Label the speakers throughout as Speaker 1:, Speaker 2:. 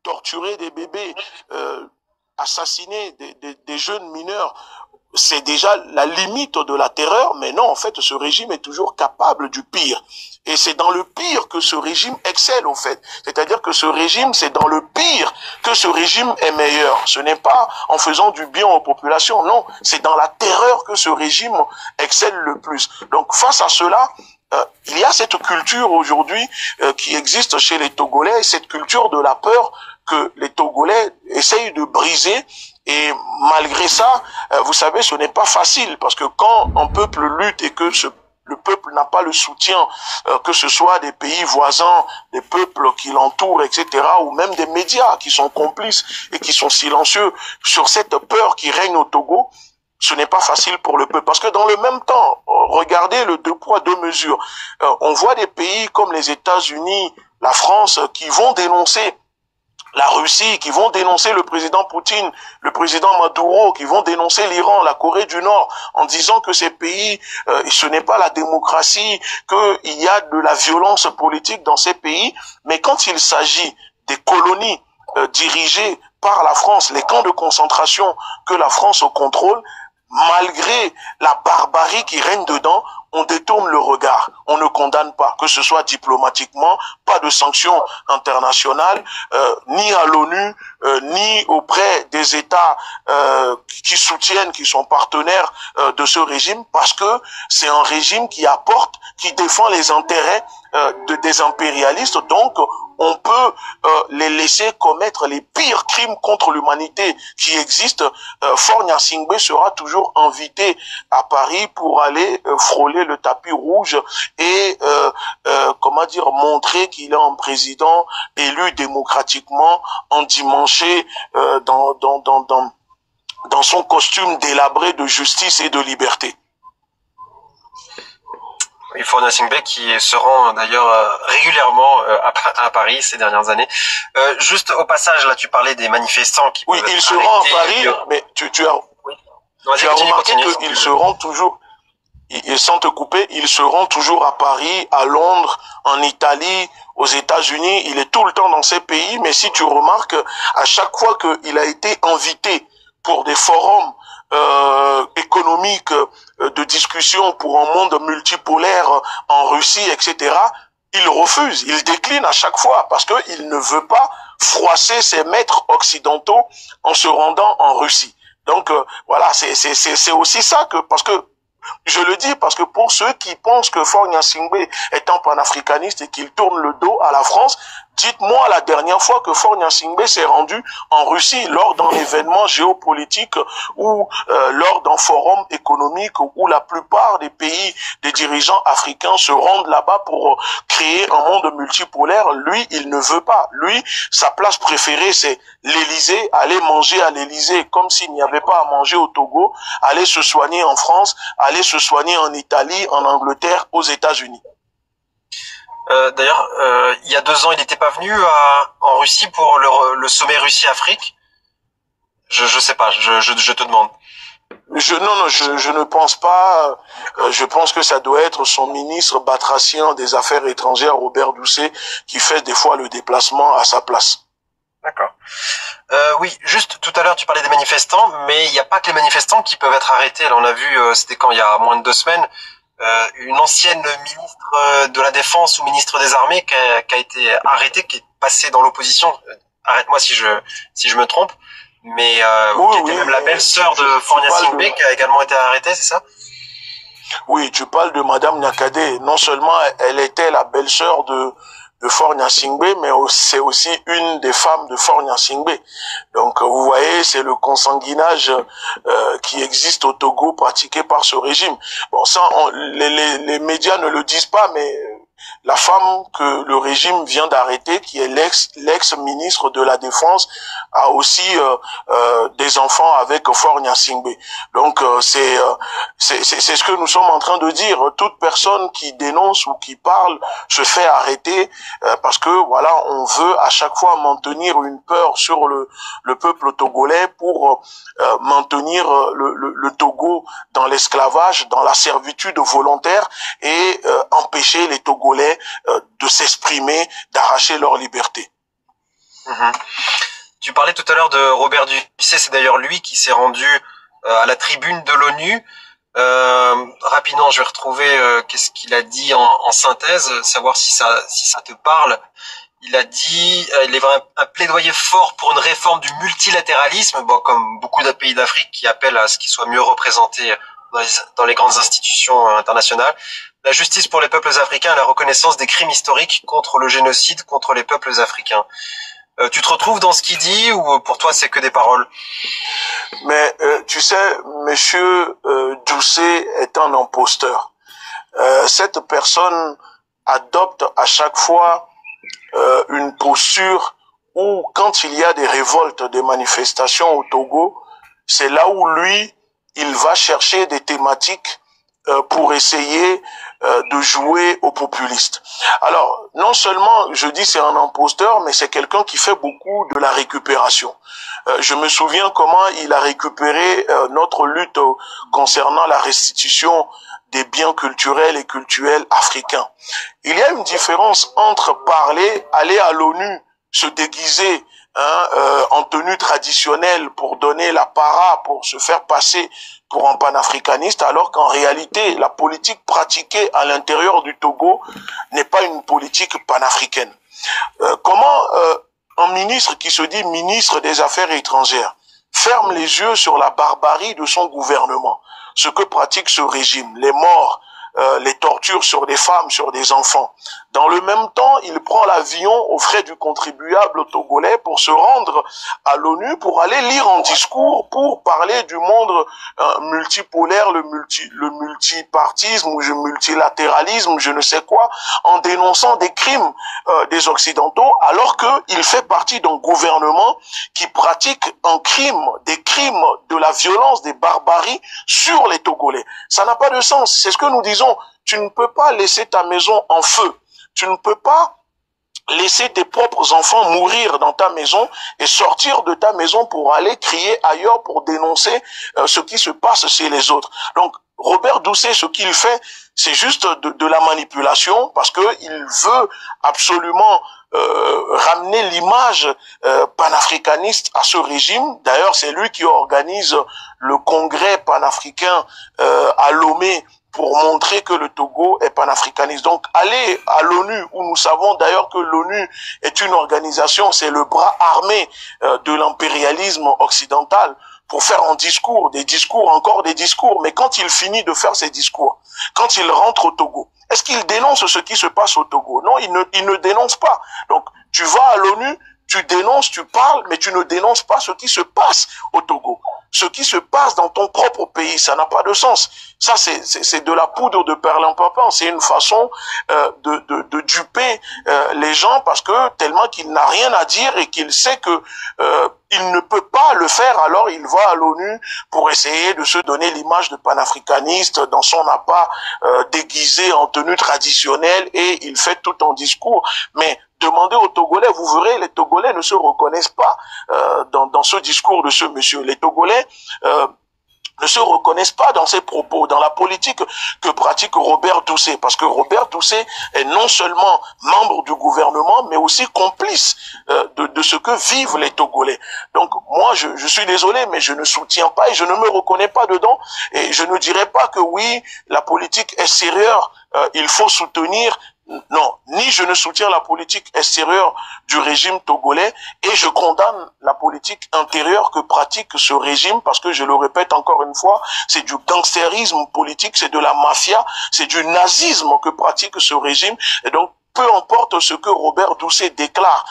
Speaker 1: torturer des bébés, assassiner des jeunes mineurs, c'est déjà la limite de la terreur, mais non, en fait, ce régime est toujours capable du pire. Et c'est dans le pire que ce régime excelle, en fait. C'est-à-dire que ce régime, c'est dans le pire que ce régime est meilleur. Ce n'est pas en faisant du bien aux populations, non. C'est dans la terreur que ce régime excelle le plus. Donc, face à cela, il y a cette culture aujourd'hui qui existe chez les Togolais, cette culture de la peur que les Togolais essayent de briser. Et malgré ça, vous savez, ce n'est pas facile, parce que quand un peuple lutte et que le peuple n'a pas le soutien, que ce soit des pays voisins, des peuples qui l'entourent, etc., ou même des médias qui sont complices et qui sont silencieux sur cette peur qui règne au Togo, ce n'est pas facile pour le peuple. Parce que dans le même temps, regardez le deux poids, deux mesures. On voit des pays comme les États-Unis, la France, qui vont dénoncer la Russie, qui vont dénoncer le président Poutine, le président Maduro, qui vont dénoncer l'Iran, la Corée du Nord, en disant que ces pays, ce n'est pas la démocratie, qu'il y a de la violence politique dans ces pays. Mais quand il s'agit des colonies dirigées par la France, les camps de concentration que la France contrôle, malgré la barbarie qui règne dedans, on détourne le regard, on ne condamne pas, que ce soit diplomatiquement, pas de sanctions internationales, ni à l'ONU, ni auprès des États qui soutiennent, qui sont partenaires de ce régime, parce que c'est un régime qui apporte, qui défend les intérêts des impérialistes. Donc, on peut les laisser commettre les pires crimes contre l'humanité qui existent. Faure Gnassingbé sera toujours invité à Paris pour aller frôler le tapis rouge et comment dire, montrer qu'il est un président élu démocratiquement, endimanché dans son costume délabré de justice et de liberté.
Speaker 2: Oui, Faure Gnassingbé qui se rend d'ailleurs régulièrement à Paris ces dernières années. Juste au passage, là, tu parlais des manifestants qui...
Speaker 1: Oui, il se rend à Paris, mais tu as,
Speaker 2: oui.
Speaker 1: Tu as remarqué qu'ils se rendent toujours, sans te couper, ils se rendent toujours à Paris, à Londres, en Italie, aux États-Unis. Il est tout le temps dans ces pays, mais si tu remarques, à chaque fois qu'il a été invité pour des forums économiques de discussion pour un monde multipolaire en Russie, etc., il refuse, il décline à chaque fois parce qu'il ne veut pas froisser ses maîtres occidentaux en se rendant en Russie. Donc voilà, c'est aussi ça que, parce que je le dis parce que pour ceux qui pensent que Faure Gnassingbé est un panafricaniste et qu'il tourne le dos à la France, dites-moi la dernière fois que Faure Gnassingbé s'est rendu en Russie lors d'un événement géopolitique ou lors d'un forum économique où la plupart des pays, des dirigeants africains se rendent là-bas pour créer un monde multipolaire. Lui, il ne veut pas. Lui, sa place préférée, c'est l'Élysée, aller manger à l'Élysée comme s'il n'y avait pas à manger au Togo, aller se soigner en France, aller se soigner en Italie, en Angleterre, aux États-Unis.
Speaker 2: D'ailleurs, il y a 2 ans, il n'était pas venu en Russie pour le sommet Russie-Afrique. Je sais pas, je te demande.
Speaker 1: Non, je ne pense pas. Je pense que ça doit être son ministre batracien des Affaires étrangères, Robert Doucet, qui fait des fois le déplacement à sa place.
Speaker 2: D'accord. Oui, juste tout à l'heure, tu parlais des manifestants, mais il n'y a pas que les manifestants qui peuvent être arrêtés. Là, on a vu, c'était quand, il y a moins de 2 semaines, une ancienne ministre de la Défense ou ministre des Armées qui a été arrêtée, qui est passée dans l'opposition. Arrête-moi si je me trompe, mais qui était même la belle-sœur de Faure Gnassingbé qui a également été arrêtée, c'est ça?
Speaker 1: Oui, tu parles de Madame Nyakadé. Non seulement elle était la belle-sœur de Faure Gnassingbé, mais c'est aussi une des femmes de Faure Gnassingbé. Donc, vous voyez, c'est le consanguinage qui existe au Togo pratiqué par ce régime. Bon, ça, les médias ne le disent pas, mais la femme que le régime vient d'arrêter, qui est l'ex-ministre de la Défense, a aussi des enfants avec Faure Gnassingbé. Donc c'est ce que nous sommes en train de dire. Toute personne qui dénonce ou qui parle se fait arrêter parce que voilà, on veut à chaque fois maintenir une peur sur le peuple togolais pour maintenir le Togo dans l'esclavage, dans la servitude volontaire et empêcher les Togolais de s'exprimer, d'arracher leur liberté.
Speaker 2: Tu parlais tout à l'heure de Robert Ducey, c'est d'ailleurs lui qui s'est rendu à la tribune de l'ONU. Rapidement, je vais retrouver qu'est-ce qu'il a dit en synthèse, savoir si ça te parle. Il a dit, il est vraiment un plaidoyer fort pour une réforme du multilatéralisme, bon, comme beaucoup de pays d'Afrique qui appellent à ce qu'ils soient mieux représentés dans les grandes institutions internationales. La justice pour les peuples africains et la reconnaissance des crimes historiques contre le génocide contre les peuples africains. Tu te retrouves dans ce qu'il dit ou pour toi c'est que des paroles?
Speaker 1: Mais tu sais, Monsieur Doucet est un imposteur. Cette personne adopte à chaque fois une posture où, quand il y a des révoltes, des manifestations au Togo, c'est là où lui, il va chercher des thématiques pour essayer de jouer aux populistes. Alors, non seulement je dis c'est un imposteur, mais c'est quelqu'un qui fait beaucoup de la récupération. Je me souviens comment il a récupéré notre lutte concernant la restitution des biens culturels et cultuels africains. Il y a une différence entre parler, aller à l'ONU, se déguiser en tenue traditionnelle pour donner la para, pour se faire passer pour un panafricaniste, alors qu'en réalité, la politique pratiquée à l'intérieur du Togo n'est pas une politique panafricaine. Comment un ministre qui se dit ministre des Affaires étrangères ferme les yeux sur la barbarie de son gouvernement, ce que pratique ce régime, les morts, les tortures sur des femmes, sur des enfants. Dans le même temps, il prend l'avion aux frais du contribuable togolais pour se rendre à l'ONU, pour aller lire un discours, pour parler du monde multipolaire, le multipartisme ou le multilatéralisme, je ne sais quoi, en dénonçant des crimes des Occidentaux, alors qu'il fait partie d'un gouvernement qui pratique un crime, des crimes de la violence, des barbaries sur les Togolais. Ça n'a pas de sens. C'est ce que nous disons. Tu ne peux pas laisser ta maison en feu. Tu ne peux pas laisser tes propres enfants mourir dans ta maison et sortir de ta maison pour aller crier ailleurs pour dénoncer ce qui se passe chez les autres. Donc, Robert Doucet, ce qu'il fait, c'est juste de la manipulation parce que il veut absolument ramener l'image panafricaniste à ce régime. D'ailleurs, c'est lui qui organise le congrès panafricain à Lomé pour montrer que le Togo est panafricaniste. Donc, aller à l'ONU, où nous savons d'ailleurs que l'ONU est une organisation, c'est le bras armé de l'impérialisme occidental, pour faire un discours, des discours, encore des discours. Mais quand il finit de faire ses discours, quand il rentre au Togo, est-ce qu'il dénonce ce qui se passe au Togo? Non, il ne dénonce pas. Donc, tu vas à l'ONU, tu dénonces, tu parles, mais tu ne dénonces pas ce qui se passe au Togo. Ce qui se passe dans ton propre pays, ça n'a pas de sens. Ça, c'est de la poudre de perlimpinpin. C'est une façon de duper les gens parce que tellement qu'il n'a rien à dire et qu'il sait que il ne peut pas le faire, alors il va à l'ONU pour essayer de se donner l'image de panafricaniste dans son appât déguisé en tenue traditionnelle et il fait tout en discours. Mais demandez aux Togolais, vous verrez, les Togolais ne se reconnaissent pas dans ce discours de ce monsieur. Les Togolais ne se reconnaissent pas dans ses propos, dans la politique que pratique Robert Doucet, parce que Robert Doucet est non seulement membre du gouvernement, mais aussi complice de ce que vivent les Togolais. Donc moi, je suis désolé, mais je ne soutiens pas et je ne me reconnais pas dedans, et je ne dirais pas que oui, la politique extérieure, il faut soutenir. Non, ni je ne soutiens la politique extérieure du régime togolais et je condamne la politique intérieure que pratique ce régime parce que, je le répète encore une fois, c'est du gangstérisme politique, c'est de la mafia, c'est du nazisme que pratique ce régime. Et donc, peu importe ce que Robert Doucet déclare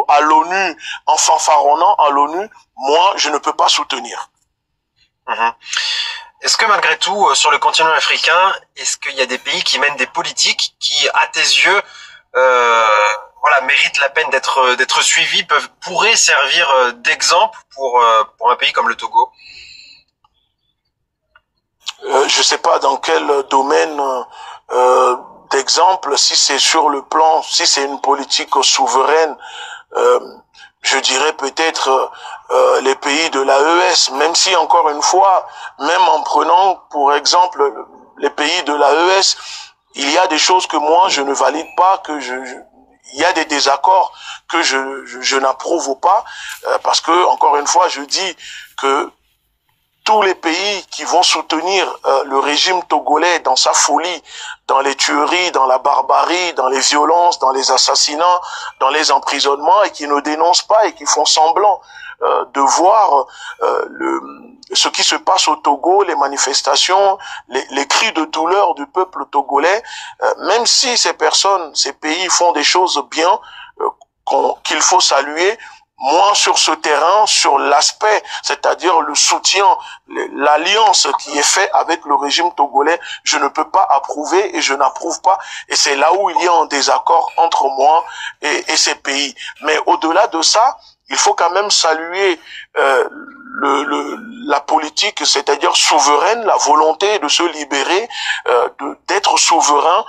Speaker 1: à l'ONU, en fanfaronnant à l'ONU, moi, je ne peux pas soutenir.
Speaker 2: Mmh. Est-ce que malgré tout, sur le continent africain, est-ce qu'il y a des pays qui mènent des politiques qui, à tes yeux, méritent la peine d'être suivis, pourraient servir d'exemple pour un pays comme le Togo?
Speaker 1: Je sais pas dans quel domaine d'exemple, si c'est sur le plan, si c'est une politique souveraine, je dirais peut-être les pays de l'AES, même si encore une fois, même en prenant pour exemple les pays de l'AES, il y a des choses que moi je ne valide pas, que il y a des désaccords que je n'approuve pas, parce que, encore une fois, je dis que tous les pays qui vont soutenir le régime togolais dans sa folie, dans les tueries, dans la barbarie, dans les violences, dans les assassinats, dans les emprisonnements, et qui ne dénoncent pas et qui font semblant de voir ce qui se passe au Togo, les manifestations, les cris de douleur du peuple togolais, même si ces personnes, ces pays font des choses bien, qu'il faut saluer, moi, sur ce terrain, sur l'aspect, c'est-à-dire le soutien, l'alliance qui est faite avec le régime togolais, je ne peux pas approuver et je n'approuve pas. Et c'est là où il y a un désaccord entre moi et ces pays. Mais au-delà de ça, il faut quand même saluer la politique, c'est-à-dire souveraine, la volonté de se libérer, d'être souverain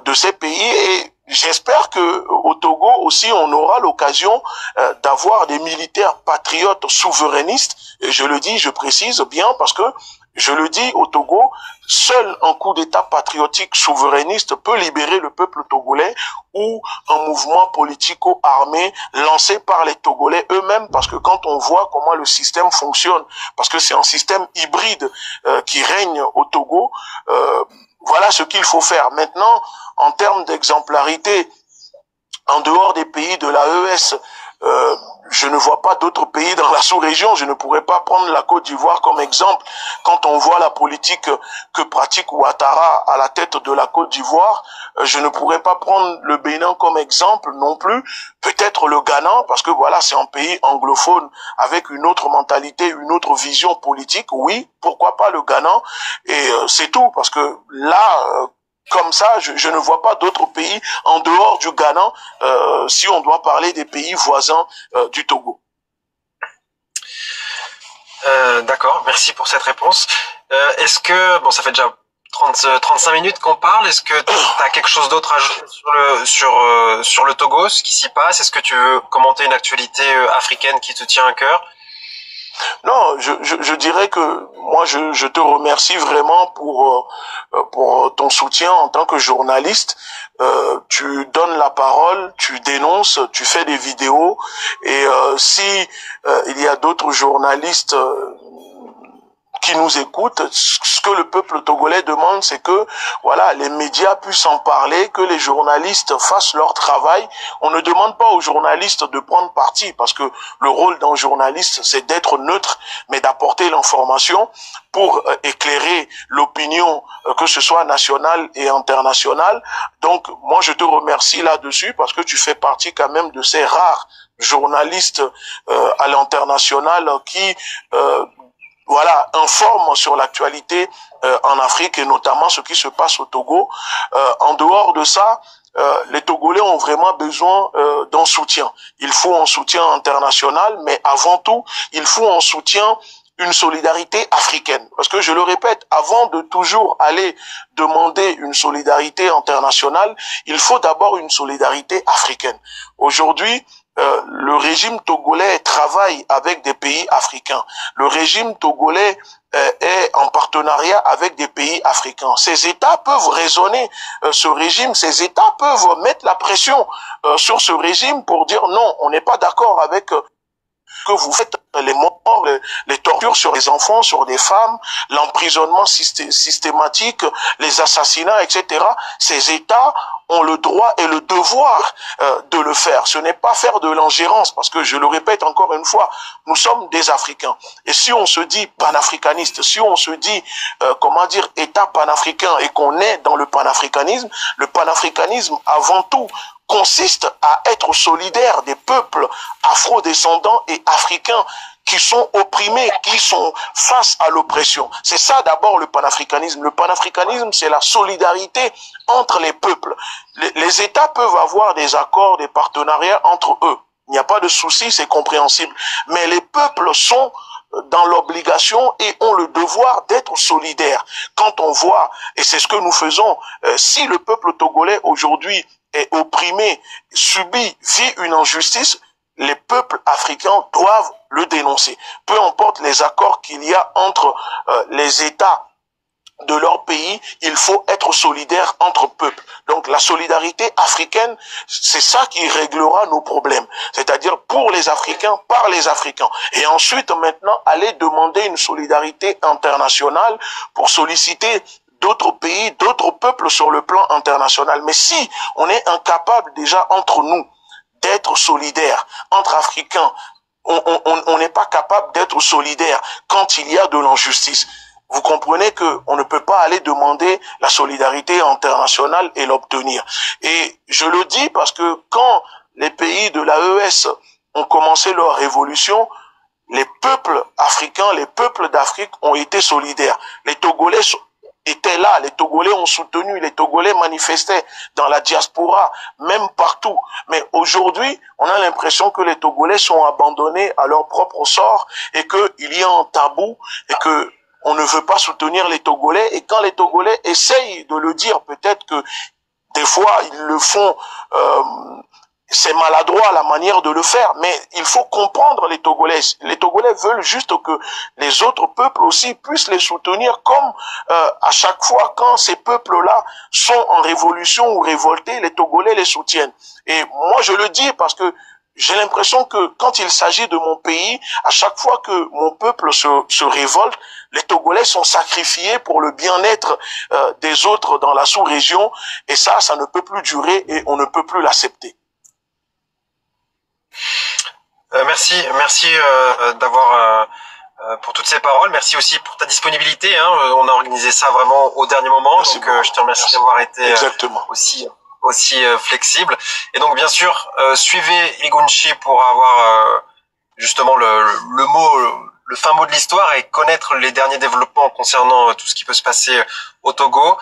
Speaker 1: de ces pays. Et j'espère que au Togo aussi on aura l'occasion d'avoir des militaires patriotes souverainistes. Et je le dis, je précise bien parce que je le dis, au Togo, seul un coup d'État patriotique souverainiste peut libérer le peuple togolais, ou un mouvement politico-armé lancé par les Togolais eux-mêmes, parce que quand on voit comment le système fonctionne, parce que c'est un système hybride qui règne au Togo, voilà ce qu'il faut faire. Maintenant, en termes d'exemplarité, en dehors des pays de l'AES, je ne vois pas d'autres pays dans la sous-région. Je ne pourrais pas prendre la Côte d'Ivoire comme exemple. Quand on voit la politique que pratique Ouattara à la tête de la Côte d'Ivoire, je ne pourrais pas prendre le Bénin comme exemple non plus. Peut-être le Ghana, parce que voilà, c'est un pays anglophone avec une autre mentalité, une autre vision politique. Oui, pourquoi pas le Ghana? Et c'est tout, parce que là, comme ça, je ne vois pas d'autres pays en dehors du Ghana, si on doit parler des pays voisins du Togo.
Speaker 2: D'accord, merci pour cette réponse. Est-ce que, bon, ça fait déjà 35 minutes qu'on parle, est-ce que tu as quelque chose d'autre à ajouter sur le Togo, ce qui s'y passe? Est-ce que tu veux commenter une actualité africaine qui te tient à cœur?
Speaker 1: Non, je dirais que moi je te remercie vraiment pour ton soutien en tant que journaliste. Tu donnes la parole, tu dénonces, tu fais des vidéos, et si il y a d'autres journalistes qui nous écoutent, ce que le peuple togolais demande, c'est que voilà, les médias puissent en parler, que les journalistes fassent leur travail. On ne demande pas aux journalistes de prendre parti, parce que le rôle d'un journaliste, c'est d'être neutre, mais d'apporter l'information pour éclairer l'opinion, que ce soit nationale et internationale. Donc, moi, je te remercie là-dessus, parce que tu fais partie quand même de ces rares journalistes à l'international qui voilà, informe sur l'actualité en Afrique, et notamment ce qui se passe au Togo. En dehors de ça, les Togolais ont vraiment besoin d'un soutien. Il faut un soutien international, mais avant tout, il faut un soutien, une solidarité africaine. Parce que je le répète, avant de toujours aller demander une solidarité internationale, il faut d'abord une solidarité africaine. Aujourd'hui, le régime togolais travaille avec des pays africains. Le régime togolais est en partenariat avec des pays africains. Ces États peuvent raisonner ce régime, ces États peuvent mettre la pression sur ce régime pour dire non, on n'est pas d'accord avec que vous faites les morts, les tortures sur les enfants, sur des femmes, l'emprisonnement systématique, les assassinats, etc. Ces États ont le droit et le devoir de le faire. Ce n'est pas faire de l'ingérence, parce que je le répète encore une fois, nous sommes des Africains. Et si on se dit panafricaniste, si on se dit, comment dire, État panafricain, et qu'on est dans le panafricanisme avant tout consiste à être solidaire des peuples afro-descendants et africains qui sont opprimés, qui sont face à l'oppression. C'est ça d'abord le panafricanisme. Le panafricanisme, c'est la solidarité entre les peuples. Les États peuvent avoir des accords, des partenariats entre eux. Il n'y a pas de souci, c'est compréhensible. Mais les peuples sont dans l'obligation et ont le devoir d'être solidaires. Quand on voit, et c'est ce que nous faisons, si le peuple togolais aujourd'hui est opprimé, subit, vit une injustice, les peuples africains doivent le dénoncer. Peu importe les accords qu'il y a entre les États de leur pays, il faut être solidaire entre peuples. Donc la solidarité africaine, c'est ça qui réglera nos problèmes. C'est-à-dire pour les Africains, par les Africains. Et ensuite, maintenant, aller demander une solidarité internationale pour solliciter d'autres pays, d'autres peuples sur le plan international. Mais si on est incapable déjà entre nous d'être solidaires, entre Africains, on n'est pas capable d'être solidaires quand il y a de l'injustice. Vous comprenez que on ne peut pas aller demander la solidarité internationale et l'obtenir. Et je le dis parce que quand les pays de l'AES ont commencé leur révolution, les peuples africains, les peuples d'Afrique ont été solidaires. Les Togolais étaient là, les Togolais ont soutenu, les Togolais manifestaient dans la diaspora, même partout. Mais aujourd'hui, on a l'impression que les Togolais sont abandonnés à leur propre sort et qu'il y a un tabou et que on ne veut pas soutenir les Togolais. Et quand les Togolais essayent de le dire, peut-être que des fois ils le font, c'est maladroit la manière de le faire, mais il faut comprendre les Togolais. Les Togolais veulent juste que les autres peuples aussi puissent les soutenir, comme à chaque fois quand ces peuples-là sont en révolution ou révoltés, les Togolais les soutiennent. Et moi je le dis parce que j'ai l'impression que quand il s'agit de mon pays, à chaque fois que mon peuple se révolte, les Togolais sont sacrifiés pour le bien-être des autres dans la sous-région. Et ça ne peut plus durer et on ne peut plus l'accepter.
Speaker 2: Merci d'avoir pour toutes ces paroles. Merci aussi pour ta disponibilité. Hein. On a organisé ça vraiment au dernier moment, merci donc je te remercie d'avoir été aussi flexible. Et donc bien sûr, suivez Egunchi pour avoir justement le fin mot de l'histoire et connaître les derniers développements concernant tout ce qui peut se passer au Togo.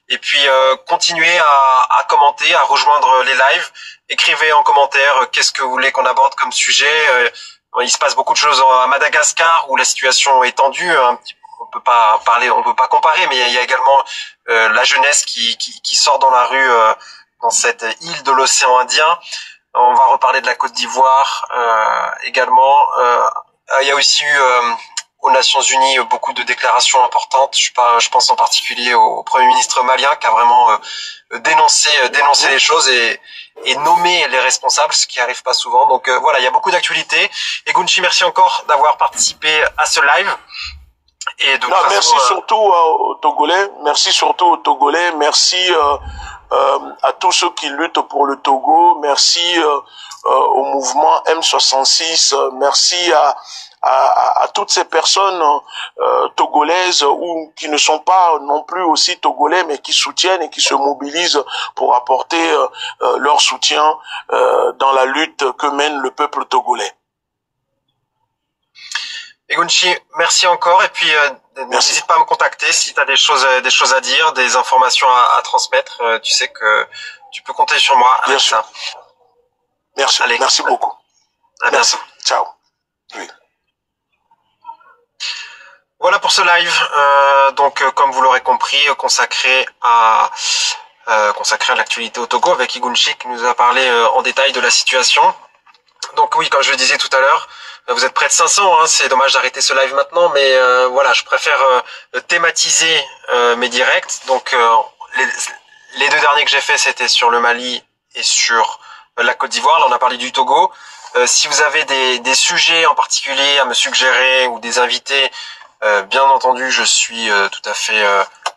Speaker 2: Et puis continuez à commenter, à rejoindre les lives. Écrivez en commentaire qu'est-ce que vous voulez qu'on aborde comme sujet. Il se passe beaucoup de choses à Madagascar où la situation est tendue. On peut pas comparer, mais il y a également la jeunesse qui sort dans la rue dans cette île de l'océan Indien. On va reparler de la Côte d'Ivoire également. Il y a aussi eu aux Nations Unies beaucoup de déclarations importantes. Je pense en particulier au Premier ministre malien qui a vraiment dénoncé les choses et nommé les responsables, ce qui arrive pas souvent. Donc voilà, il y a beaucoup d'actualités. Et Gunchi, merci encore d'avoir participé à ce live. Et de
Speaker 1: merci surtout aux Togolais. Merci surtout aux Togolais. Merci à tous ceux qui luttent pour le Togo. Merci au mouvement M66. Merci à toutes ces personnes togolaises ou qui ne sont pas non plus aussi togolais mais qui soutiennent et qui se mobilisent pour apporter leur soutien dans la lutte que mène le peuple togolais.
Speaker 2: Egunchi, merci encore et puis n'hésite pas à me contacter si tu as des choses à dire, des informations à transmettre. Tu sais que tu peux compter sur moi avec ça.
Speaker 1: Merci. Allez, merci beaucoup.
Speaker 2: À bientôt.
Speaker 1: Ciao. Oui.
Speaker 2: Voilà pour ce live, donc comme vous l'aurez compris, consacré à l'actualité au Togo avec Egunchi qui nous a parlé en détail de la situation. Donc oui, comme je le disais tout à l'heure, vous êtes près de 500, hein, c'est dommage d'arrêter ce live maintenant, mais voilà, je préfère thématiser mes directs. Donc les deux derniers que j'ai fait, c'était sur le Mali et sur la Côte d'Ivoire. Là, on a parlé du Togo. Si vous avez des sujets en particulier à me suggérer ou des invités, bien entendu, je suis tout à fait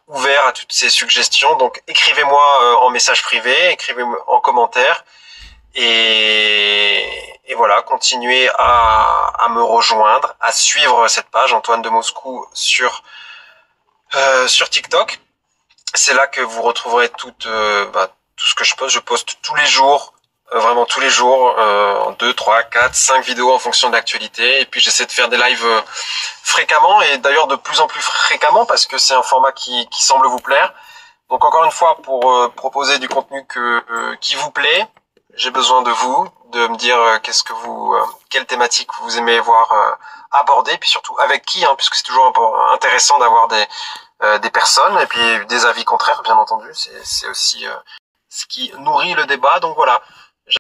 Speaker 2: ouvert à toutes ces suggestions. Donc, écrivez-moi en message privé, écrivez-moi en commentaire. Et voilà, continuez à me rejoindre, à suivre cette page Antoine de Moscou sur TikTok. C'est là que vous retrouverez tout ce que je poste. Je poste tous les jours. Vraiment tous les jours, 2, 3, 4, 5 vidéos en fonction de l'actualité. Et puis j'essaie de faire des lives fréquemment et d'ailleurs de plus en plus fréquemment parce que c'est un format qui semble vous plaire. Donc encore une fois, pour proposer du contenu qui vous plaît, j'ai besoin de vous, de me dire quelle thématique vous aimez voir abordée, puis surtout avec qui, hein, puisque c'est toujours intéressant d'avoir des personnes et puis des avis contraires, bien entendu. C'est aussi ce qui nourrit le débat. Donc voilà.